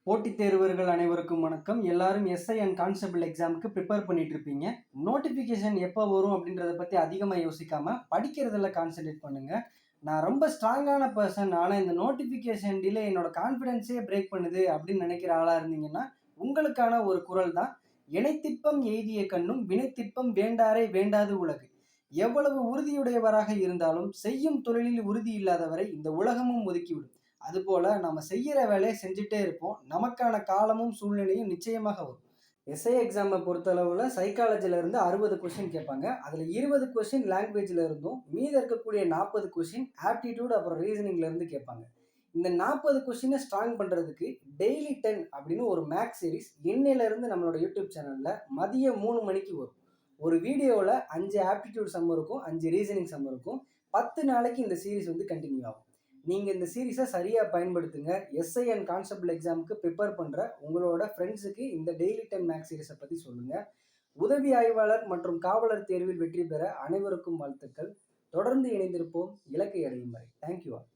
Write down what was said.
போட்டித் தேர்வர்கள் அனைவருக்கும் வணக்கம். எல்லாரும் எஸ்ஐ அண்ட் கான்ஸ்டபிள் எக்ஸாமுக்கு ப்ரிப்பேர் பண்ணிட்டு இருப்பீங்க. நோட்டிஃபிகேஷன் எப்போ வரும் அப்படின்றத பத்தி அதிகமா யோசிக்காம படிக்கிறதுல கான்சென்ட்ரேட் பண்ணுங்க. நான் ரொம்ப ஸ்ட்ராங்கான பர்சன். ஆனா இந்த நோட்டிஃபிகேஷன் டிலே என்னோட கான்ஃபிடன்ஸே பிரேக் பண்ணுது அப்படின்னு நினைக்கிற ஆளா இருந்தீங்கன்னா, உங்களுக்கான ஒரு குரல் தான். "இணைத்திட்பம் எய்திய கண்ணும் வினைத்திட்பம் வேண்டாரே வேண்டாது உலகு." எவ்வளவு உறுதியுடையவராக இருந்தாலும் செய்யும் தொழிலில் உறுதி இல்லாதவரை இந்த உலகமும் ஒதுக்கிவிடும். அதுபோல நம்ம செய்யற வேலையை செஞ்சுட்டே இருப்போம். நமக்கான காலமும் சூழ்நிலையும் நிச்சயமாக வரும். எஸ்ஐ எக்ஸாமை பொறுத்தளவுல சைக்காலஜில இருந்து 60 கொஸ்டின் கேட்பாங்க. அதுல 20 கொஸ்டின் லாங்குவேஜ்ல இருந்தும், மீத இருக்கக்கூடிய 40 கொஸ்டின் ஆப்டிடியூட் அப்புறம் ரீசனிங்ல இருந்து கேட்பாங்க. இந்த 40 கொஸ்டினை ஸ்ட்ராங் பண்றதுக்கு டெய்லி 10 அப்படின்னு ஒரு மேக்ஸ் சீரிஸ் இன்னையில இருந்து நம்மளோட யூடியூப் சேனல்ல மதியம் 3 மணிக்கு வரும். ஒரு வீடியோவில் 5 ஆப்டிடியூட் சம் இருக்கும், 5 ரீசனிங் சம் இருக்கும். 10 நாளைக்கு இந்த சீரிஸ் வந்து கண்டினியூ ஆகும். நீங்கள் இந்த சீரிஸை சரியாக பயன்படுத்துங்க. எஸ்ஐ அண்ட் கான்ஸ்டபிள் எக்ஸாமுக்கு ப்ரிப்பேர் பண்ணுற உங்களோட ஃப்ரெண்ட்ஸுக்கு இந்த டெய்லி 10 மேக்ஸ் சீரிஸை பற்றி சொல்லுங்கள். உதவி ஆய்வாளர் மற்றும் காவலர் தேர்வில் வெற்றி பெற அனைவருக்கும் வாழ்த்துக்கள். தொடர்ந்து இணைந்திருப்போம் இலக்கை அடையும் வரை. Thank you all.